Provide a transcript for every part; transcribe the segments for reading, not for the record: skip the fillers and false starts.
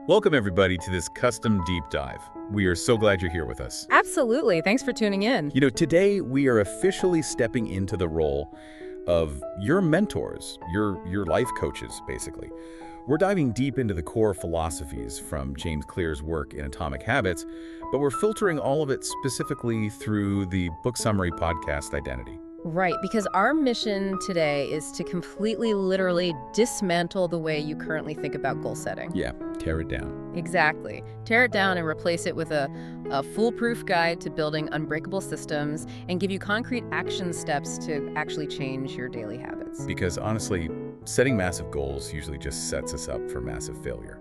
Welcome, everybody, to this custom deep dive. We are so glad you're here with us. Absolutely. Thanks for tuning in. Today we are officially stepping into the role of your mentors, your life coaches, basically. We're diving deep into the core philosophies from James Clear's work in Atomic Habits, but we're filtering all of it specifically through the book summary podcast Identity. Right, because our mission today is to completely, literally dismantle the way you currently think about goal setting. Yeah, tear it down. Exactly. Tear it down and replace it with a foolproof guide to building unbreakable systems and give you concrete action steps to actually change your daily habits. Because honestly, setting massive goals usually just sets us up for massive failure.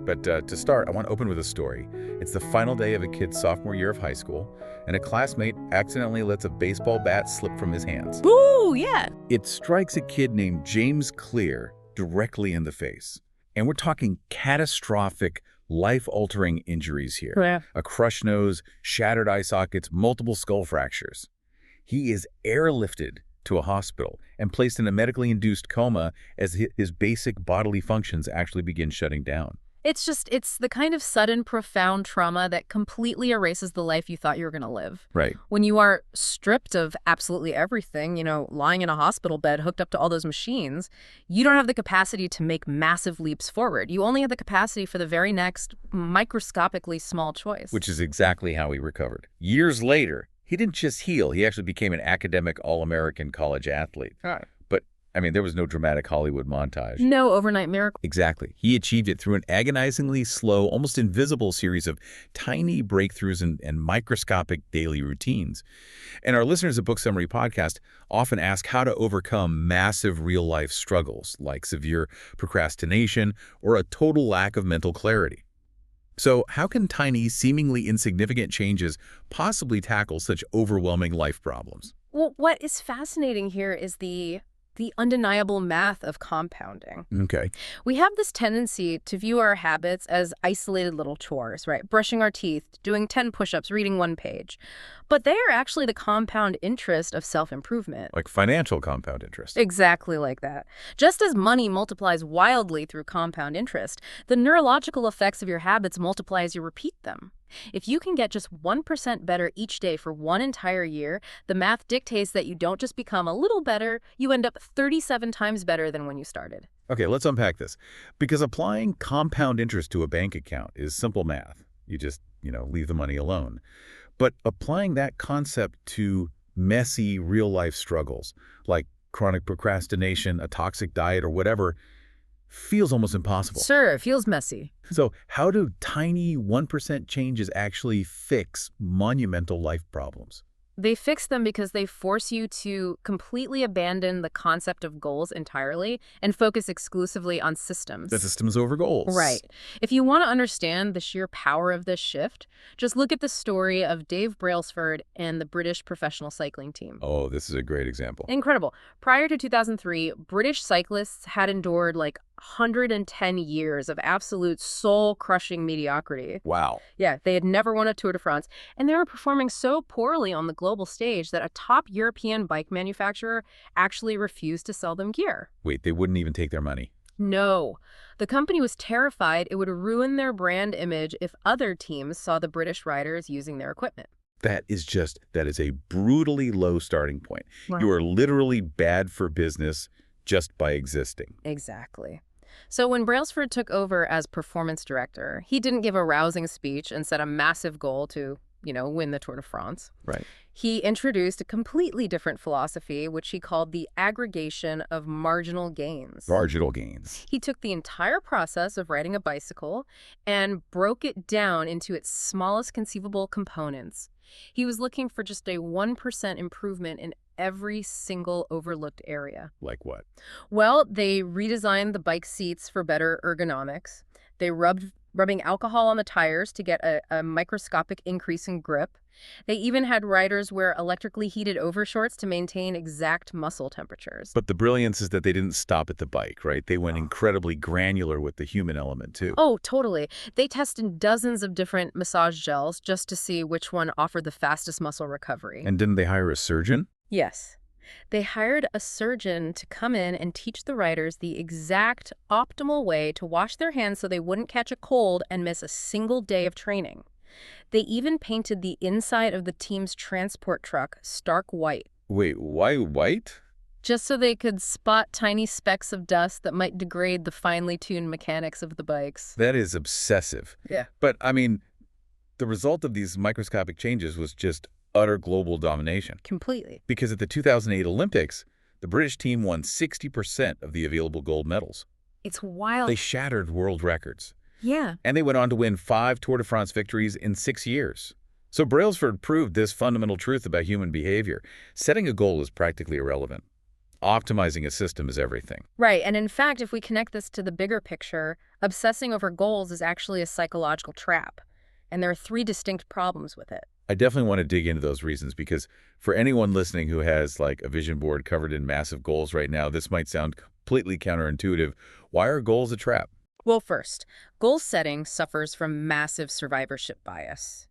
But to start, I want to open with a story. It's the final day of a kid's sophomore year of high school, and a classmate accidentally lets a baseball bat slip from his hands. Ooh, yeah. It strikes a kid named James Clear directly in the face. And we're talking catastrophic, life-altering injuries here. Yeah. A crushed nose, shattered eye sockets, multiple skull fractures. He is airlifted to a hospital and placed in a medically induced coma as his basic bodily functions actually begin shutting down. It's the kind of sudden, profound trauma that completely erases the life you thought you were going to live. Right. When you are stripped of absolutely everything, lying in a hospital bed hooked up to all those machines, you don't have the capacity to make massive leaps forward. You only have the capacity for the very next microscopically small choice. Which is exactly how he recovered. Years later, he didn't just heal, he actually became an academic All-American college athlete. Right. But, there was no dramatic Hollywood montage. No overnight miracle. Exactly. He achieved it through an agonizingly slow, almost invisible series of tiny breakthroughs and microscopic daily routines. And our listeners at Book Summary Podcast often ask how to overcome massive real-life struggles like severe procrastination or a total lack of mental clarity. So how can tiny, seemingly insignificant changes possibly tackle such overwhelming life problems? Well, what is fascinating here is the undeniable math of compounding. Okay. We have this tendency to view our habits as isolated little chores, right? Brushing our teeth, doing 10 push-ups, reading one page. But they are actually the compound interest of self-improvement. Like financial compound interest. Exactly like that. Just as money multiplies wildly through compound interest, the neurological effects of your habits multiply as you repeat them. If you can get just 1% better each day for one entire year, the math dictates that you don't just become a little better, you end up 37 times better than when you started. Okay, let's unpack this. Because applying compound interest to a bank account is simple math. You just, leave the money alone. But applying that concept to messy real-life struggles, like chronic procrastination, a toxic diet, or whatever, feels almost impossible. Sure, it feels messy. So how do tiny 1% changes actually fix monumental life problems? They fix them because they force you to completely abandon the concept of goals entirely and focus exclusively on systems. The systems over goals. Right. If you want to understand the sheer power of this shift, just look at the story of Dave Brailsford and the British professional cycling team. Oh, this is a great example. Incredible. Prior to 2003, British cyclists had endured 110 years of absolute soul-crushing mediocrity. Wow. Yeah, they had never won a Tour de France, and they were performing so poorly on the global stage that a top European bike manufacturer actually refused to sell them gear. Wait, they wouldn't even take their money? No. The company was terrified it would ruin their brand image if other teams saw the British riders using their equipment. That is a brutally low starting point. Right. You are literally bad for business just by existing. Exactly. So when Brailsford took over as performance director, he didn't give a rousing speech and set a massive goal to, win the Tour de France. Right. He introduced a completely different philosophy, which he called the aggregation of marginal gains. Marginal gains. He took the entire process of riding a bicycle and broke it down into its smallest conceivable components. He was looking for just a 1% improvement in every single overlooked area. Like what? Well, they redesigned the bike seats for better ergonomics. They rubbing alcohol on the tires to get a microscopic increase in grip. They even had riders wear electrically heated overshorts to maintain exact muscle temperatures. But the brilliance is that they didn't stop at the bike, right? They went incredibly granular with the human element, too. Oh, totally. They tested dozens of different massage gels just to see which one offered the fastest muscle recovery. And didn't they hire a surgeon? Yes. They hired a surgeon to come in and teach the writers the exact optimal way to wash their hands so they wouldn't catch a cold and miss a single day of training. They even painted the inside of the team's transport truck stark white, Wait, why white? just so they could spot tiny specks of dust that might degrade the finely tuned mechanics of the bikes. That is obsessive. Yeah. But, I mean, the result of these microscopic changes was just utter global domination. Completely. Because at the 2008 Olympics, the British team won 60% of the available gold medals. It's wild. They shattered world records. Yeah. And they went on to win 5 Tour de France victories in 6 years. So Brailsford proved this fundamental truth about human behavior. Setting a goal is practically irrelevant. Optimizing a system is everything. Right. And in fact, if we connect this to the bigger picture, obsessing over goals is actually a psychological trap. And there are 3 distinct problems with it. I definitely want to dig into those reasons because for anyone listening who has like a vision board covered in massive goals right now, this might sound completely counterintuitive. Why are goals a trap? Well, first, goal setting suffers from massive survivorship bias.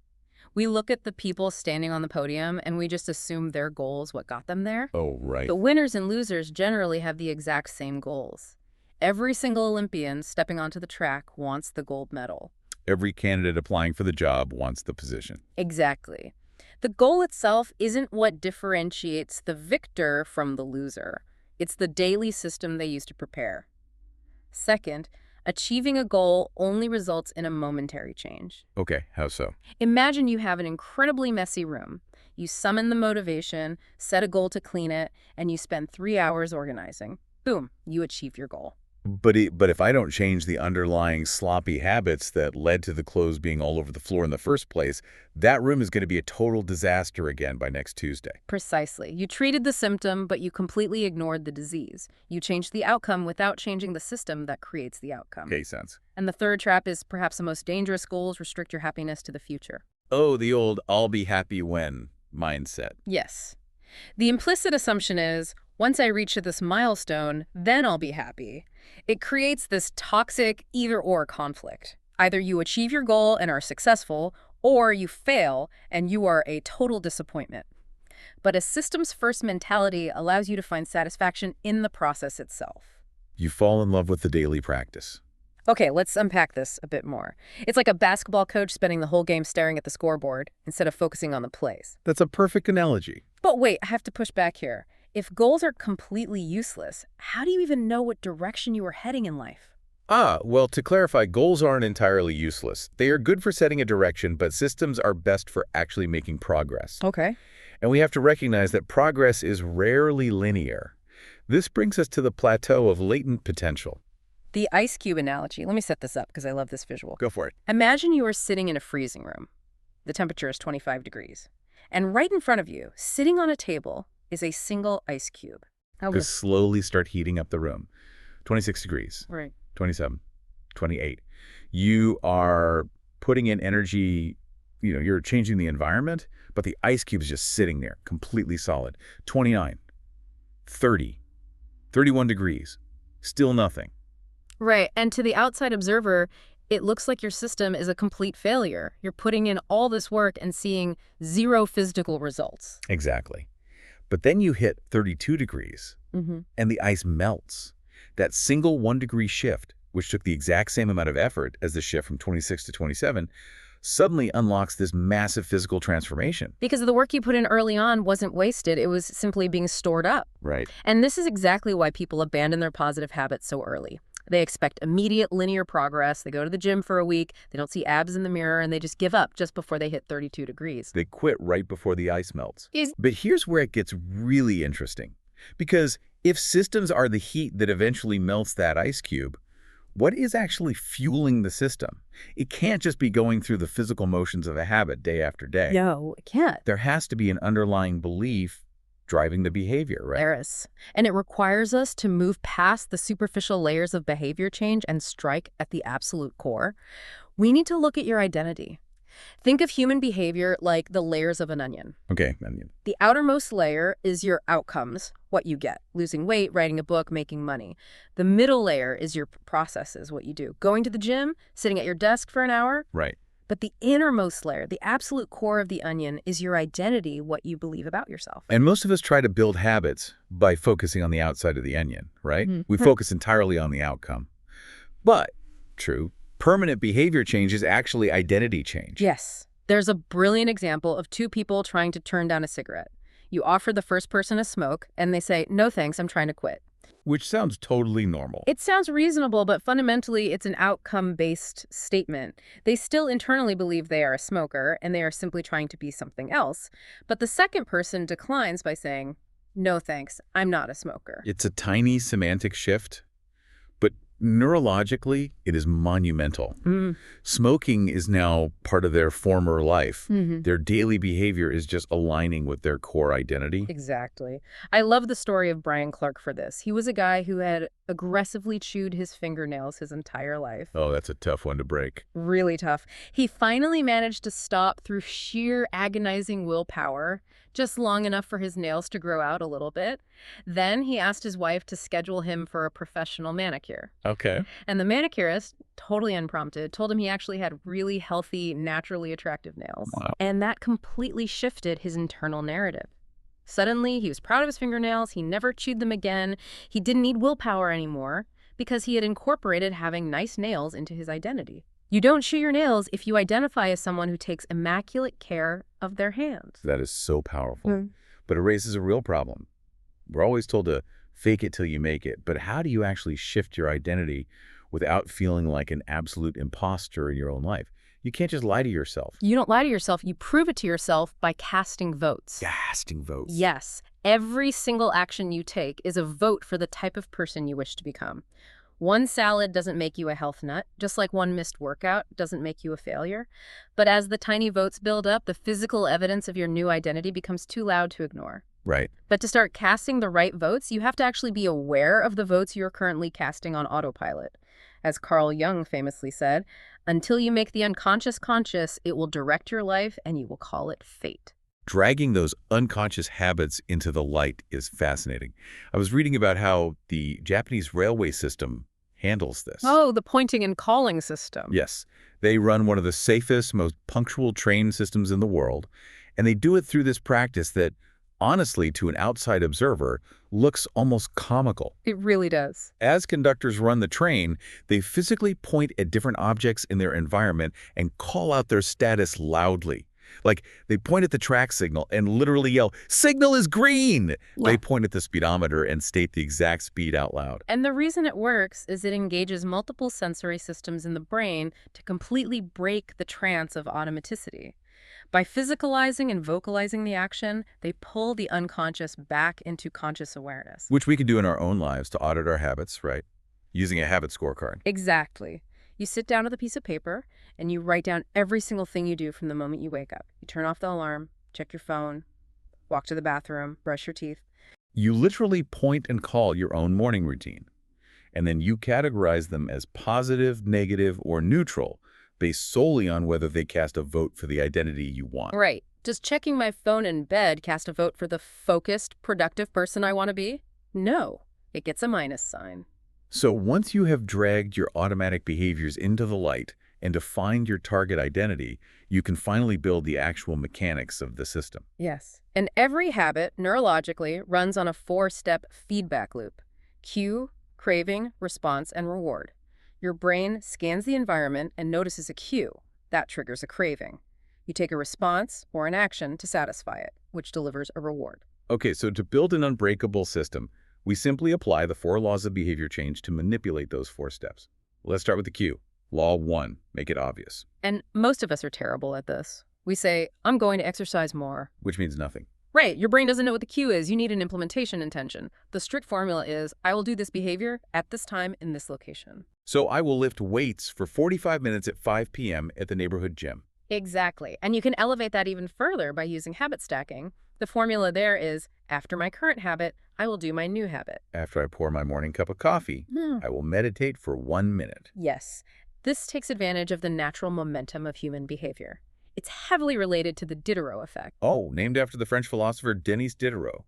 We look at the people standing on the podium and we just assume their goal is what got them there. Oh, right. The winners and losers generally have the exact same goals. Every single Olympian stepping onto the track wants the gold medal. Every candidate applying for the job wants the position. Exactly. The goal itself isn't what differentiates the victor from the loser. It's the daily system they use to prepare. Second, achieving a goal only results in a momentary change. Okay, how so? Imagine you have an incredibly messy room. You summon the motivation, set a goal to clean it, and you spend 3 hours organizing. Boom, you achieve your goal. But if I don't change the underlying sloppy habits that led to the clothes being all over the floor in the first place, that room is going to be a total disaster again by next Tuesday. Precisely. You treated the symptom, but you completely ignored the disease. You changed the outcome without changing the system that creates the outcome. Makes sense. And the third trap is perhaps the most dangerous goals: restrict your happiness to the future. Oh, the old I'll be happy when mindset. Yes. The implicit assumption is, once I reach this milestone, then I'll be happy. It creates this toxic either-or conflict. Either you achieve your goal and are successful, or you fail and you are a total disappointment. But a systems-first mentality allows you to find satisfaction in the process itself. You fall in love with the daily practice. Okay, let's unpack this a bit more. It's like a basketball coach spending the whole game staring at the scoreboard instead of focusing on the plays. That's a perfect analogy. But wait, I have to push back here. If goals are completely useless, how do you even know what direction you are heading in life? Well, to clarify, goals aren't entirely useless. They are good for setting a direction, but systems are best for actually making progress. Okay. And we have to recognize that progress is rarely linear. This brings us to the plateau of latent potential. The ice cube analogy. Let me set this up because I love this visual. Go for it. Imagine you are sitting in a freezing room. The temperature is 25 degrees. And right in front of you, sitting on a table, is a single ice cube. Just slowly start heating up the room. 26 degrees. Right. 27, 28. You are putting in energy, you're changing the environment, but the ice cube is just sitting there, completely solid. 29, 30, 31 degrees, still nothing. Right. And to the outside observer, it looks like your system is a complete failure. You're putting in all this work and seeing 0 physical results. Exactly. But then you hit 32 degrees, and the ice melts. That single 1-degree shift, which took the exact same amount of effort as the shift from 26 to 27, suddenly unlocks this massive physical transformation. Because the work you put in early on wasn't wasted. It was simply being stored up. Right. And this is exactly why people abandon their positive habits so early. They expect immediate linear progress. They go to the gym for a week. They don't see abs in the mirror, and they just give up just before they hit 32 degrees. They quit right before the ice melts. But here's where it gets really interesting. Because if systems are the heat that eventually melts that ice cube, what is actually fueling the system? It can't just be going through the physical motions of a habit day after day. No, it can't. There has to be an underlying belief driving the behavior, right? There is. And it requires us to move past the superficial layers of behavior change and strike at the absolute core. We need to look at your identity. Think of human behavior like the layers of an onion. Okay, onion. The outermost layer is your outcomes, what you get. Losing weight, writing a book, making money. The middle layer is your processes, what you do. Going to the gym, sitting at your desk for an hour. Right. But the innermost layer, the absolute core of the onion, is your identity, what you believe about yourself. And most of us try to build habits by focusing on the outside of the onion, right? Mhm. We focus entirely on the outcome. But, true, permanent behavior change is actually identity change. Yes. There's a brilliant example of two people trying to turn down a cigarette. You offer the first person a smoke, and they say, "No thanks, I'm trying to quit." Which sounds totally normal. It sounds reasonable, but fundamentally it's an outcome-based statement. They still internally believe they are a smoker, and they are simply trying to be something else. But the second person declines by saying, "No thanks, I'm not a smoker." It's a tiny semantic shift, but neurologically, it is monumental. Smoking is now part of their former life. Their daily behavior is just aligning with their core identity. Exactly. I love the story of Brian Clark for this. He was a guy who had aggressively chewed his fingernails his entire life. Oh, that's a tough one to break. Really tough. He finally managed to stop through sheer agonizing willpower, just long enough for his nails to grow out a little bit. Then he asked his wife to schedule him for a professional manicure. Okay. And the manicurist, totally unprompted, told him he actually had really healthy, naturally attractive nails. Wow. And that completely shifted his internal narrative. Suddenly, he was proud of his fingernails. He never chewed them again. He didn't need willpower anymore because he had incorporated having nice nails into his identity. You don't chew your nails if you identify as someone who takes immaculate care of their hands. That is so powerful. But it raises a real problem. We're always told to fake it till you make it. But how do you actually shift your identity without feeling like an absolute imposter in your own life? You can't just lie to yourself. You don't lie to yourself. You prove it to yourself by casting votes. Casting votes. Yes. Every single action you take is a vote for the type of person you wish to become. One salad doesn't make you a health nut, just like one missed workout doesn't make you a failure. But as the tiny votes build up, the physical evidence of your new identity becomes too loud to ignore. Right. But to start casting the right votes, you have to actually be aware of the votes you're currently casting on autopilot. As Carl Jung famously said, until you make the unconscious conscious, it will direct your life and you will call it fate. Dragging those unconscious habits into the light is fascinating. I was reading about how the Japanese railway system handles this. Oh, the pointing and calling system. Yes. They run one of the safest, most punctual train systems in the world, and they do it through this practice that, honestly, to an outside observer, looks almost comical. It really does. As conductors run the train, they physically point at different objects in their environment and call out their status loudly. Like, they point at the track signal and literally yell, "Signal is green!" They point at the speedometer and state the exact speed out loud. And the reason it works is it engages multiple sensory systems in the brain to completely break the trance of automaticity. By physicalizing and vocalizing the action, they pull the unconscious back into conscious awareness. Which we can do in our own lives to audit our habits, right? Using a habit scorecard. Exactly. You sit down with a piece of paper and you write down every single thing you do from the moment you wake up. You turn off the alarm, check your phone, walk to the bathroom, brush your teeth. You literally point and call your own morning routine. And then you categorize them as positive, negative, or neutral based solely on whether they cast a vote for the identity you want. Right. Does checking my phone in bed cast a vote for the focused, productive person I want to be? No. It gets a minus sign. So once you have dragged your automatic behaviors into the light and defined your target identity, you can finally build the actual mechanics of the system. Yes. And every habit, neurologically, runs on a 4-step feedback loop. Cue, craving, response, and reward. Your brain scans the environment and notices a cue. That triggers a craving. You take a response or an action to satisfy it, which delivers a reward. Okay, so to build an unbreakable system, we simply apply the 4 laws of behavior change to manipulate those 4 steps. Let's start with the cue. Law 1, make it obvious. And most of us are terrible at this. We say, I'm going to exercise more. Which means nothing. Right, your brain doesn't know what the cue is. You need an implementation intention. The strict formula is, I will do this behavior at this time in this location. So I will lift weights for 45 minutes at 5 p.m. at the neighborhood gym. Exactly. And you can elevate that even further by using habit stacking. The formula there is, after my current habit, I will do my new habit. After I pour my morning cup of coffee, I will meditate for 1 minute. Yes. This takes advantage of the natural momentum of human behavior. It's heavily related to the Diderot effect. Oh, named after the French philosopher Denis Diderot.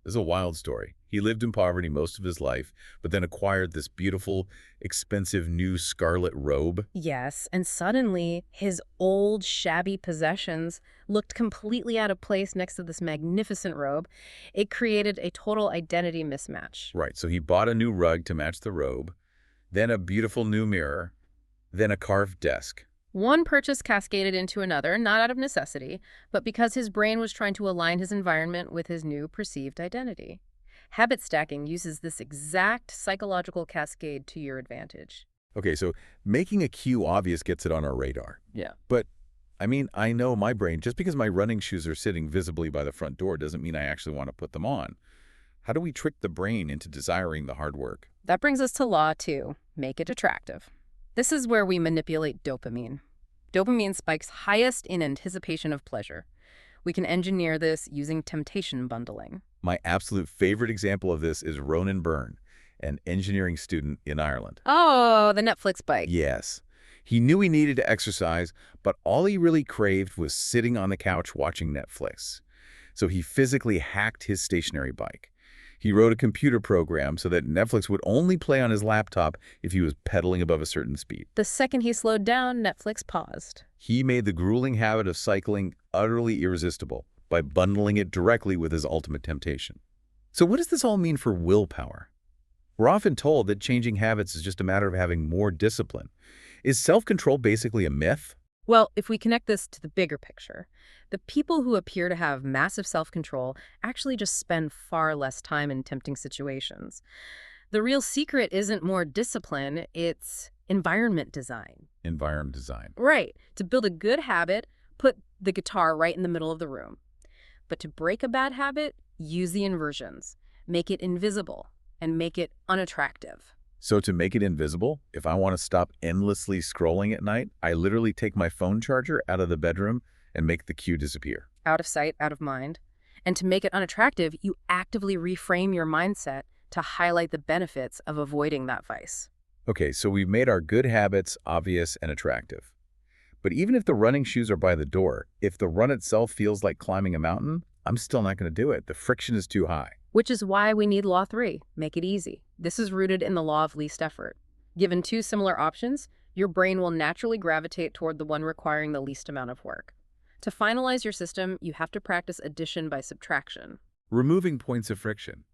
This is a wild story. He lived in poverty most of his life, but then acquired this beautiful, expensive new scarlet robe. Yes, and suddenly his old, shabby possessions looked completely out of place next to this magnificent robe. It created a total identity mismatch. Right, so he bought a new rug to match the robe, then a beautiful new mirror, then a carved desk. One purchase cascaded into another, not out of necessity, but because his brain was trying to align his environment with his new perceived identity. Habit stacking uses this exact psychological cascade to your advantage. Okay, so making a cue obvious gets it on our radar. Yeah. But, I know my brain, just because my running shoes are sitting visibly by the front door doesn't mean I actually want to put them on. How do we trick the brain into desiring the hard work? That brings us to law 2, make it attractive. This is where we manipulate dopamine. Dopamine spikes highest in anticipation of pleasure. We can engineer this using temptation bundling. My absolute favorite example of this is Ronan Byrne, an engineering student in Ireland. Oh, the Netflix bike. Yes. He knew he needed to exercise, but all he really craved was sitting on the couch watching Netflix. So he physically hacked his stationary bike. He wrote a computer program so that Netflix would only play on his laptop if he was pedaling above a certain speed. The second he slowed down, Netflix paused. He made the grueling habit of cycling utterly irresistible by bundling it directly with his ultimate temptation. So what does this all mean for willpower? We're often told that changing habits is just a matter of having more discipline. Is self-control basically a myth? Well, if we connect this to the bigger picture, the people who appear to have massive self-control actually just spend far less time in tempting situations. The real secret isn't more discipline, it's environment design. Environment design. Right. To build a good habit, put the guitar right in the middle of the room. But to break a bad habit, use the inversions. Make it invisible and make it unattractive. So to make it invisible, if I want to stop endlessly scrolling at night, I literally take my phone charger out of the bedroom and make the cue disappear. Out of sight, out of mind. And to make it unattractive, you actively reframe your mindset to highlight the benefits of avoiding that vice. Okay, so we've made our good habits obvious and attractive. But even if the running shoes are by the door, if the run itself feels like climbing a mountain, I'm still not going to do it. The friction is too high. Which is why we need Law 3, make it easy. This is rooted in the law of least effort. Given two similar options, your brain will naturally gravitate toward the one requiring the least amount of work. To finalize your system, you have to practice addition by subtraction. Removing points of friction.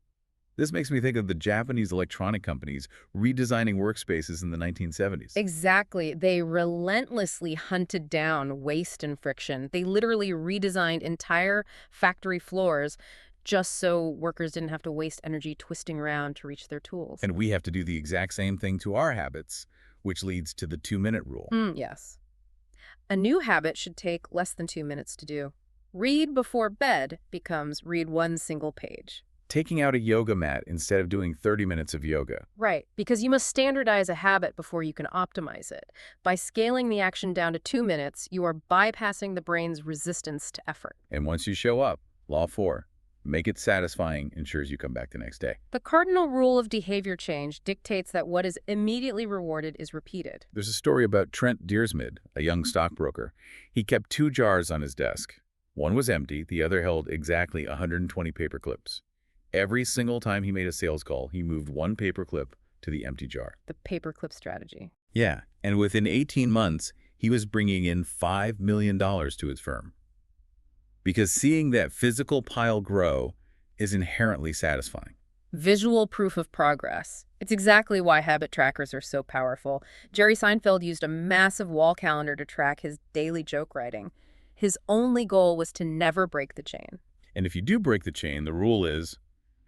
This makes me think of the Japanese electronic companies redesigning workspaces in the 1970s. Exactly. They relentlessly hunted down waste and friction. They literally redesigned entire factory floors just so workers didn't have to waste energy twisting around to reach their tools. And we have to do the exact same thing to our habits, which leads to the 2-minute rule. Yes. A new habit should take less than 2 minutes to do. Read before bed becomes read one single page. Taking out a yoga mat instead of doing 30 minutes of yoga. Right, because you must standardize a habit before you can optimize it. By scaling the action down to 2 minutes, you are bypassing the brain's resistance to effort. And once you show up, Law 4, make it satisfying ensures you come back the next day. The cardinal rule of behavior change dictates that what is immediately rewarded is repeated. There's a story about Trent Deersmid, a young stockbroker. He kept 2 jars on his desk. One was empty, the other held exactly 120 paper clips. Every single time he made a sales call, he moved 1 paperclip to the empty jar. The paperclip strategy. Yeah, and within 18 months, he was bringing in $5 million to his firm. Because seeing that physical pile grow is inherently satisfying. Visual proof of progress. It's exactly why habit trackers are so powerful. Jerry Seinfeld used a massive wall calendar to track his daily joke writing. His only goal was to never break the chain. And if you do break the chain, the rule is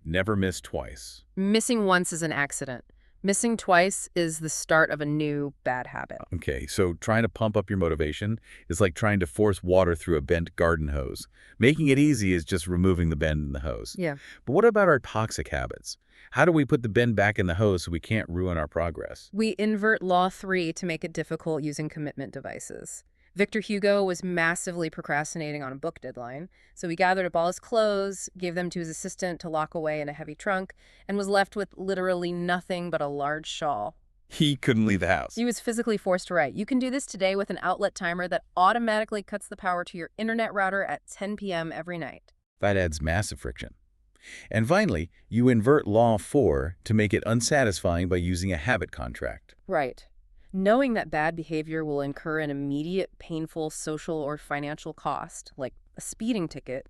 never miss twice. Missing once is an accident. Missing twice is the start of a new bad habit. Okay, so trying to pump up your motivation is like trying to force water through a bent garden hose. Making it easy is just removing the bend in the hose. Yeah. But what about our toxic habits? How do we put the bend back in the hose so we can't ruin our progress? We invert Law 3 to make it difficult using commitment devices. Victor Hugo was massively procrastinating on a book deadline, so he gathered up all his clothes, gave them to his assistant to lock away in a heavy trunk, and was left with literally nothing but a large shawl. He couldn't leave the house. He was physically forced to write. You can do this today with an outlet timer that automatically cuts the power to your internet router at 10 p.m. every night. That adds massive friction. And finally, you invert Law 4 to make it unsatisfying by using a habit contract. Right. Knowing that bad behavior will incur an immediate, painful social or financial cost, like a speeding ticket,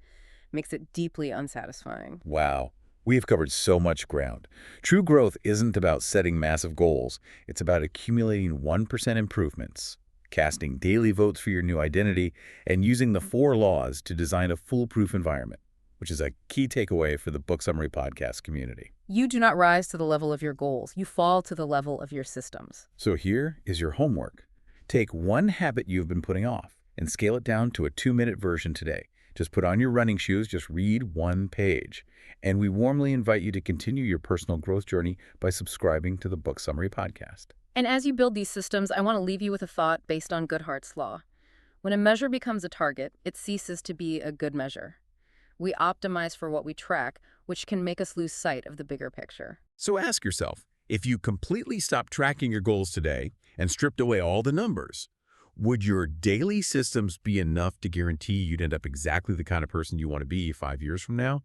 makes it deeply unsatisfying. Wow, we've covered so much ground. True growth isn't about setting massive goals. It's about accumulating 1% improvements, casting daily votes for your new identity, and using the 4 laws to design a foolproof environment, which is a key takeaway for the Book Summary Podcast community. You do not rise to the level of your goals. You fall to the level of your systems. So here is your homework. Take one habit you've been putting off and scale it down to a 2-minute version today. Just put on your running shoes, just read 1 page. And we warmly invite you to continue your personal growth journey by subscribing to the Book Summary Podcast. And as you build these systems, I want to leave you with a thought based on Goodhart's law. When a measure becomes a target, it ceases to be a good measure. We optimize for what we track, which can make us lose sight of the bigger picture. So ask yourself, if you completely stopped tracking your goals today and stripped away all the numbers, would your daily systems be enough to guarantee you'd end up exactly the kind of person you want to be 5 years from now?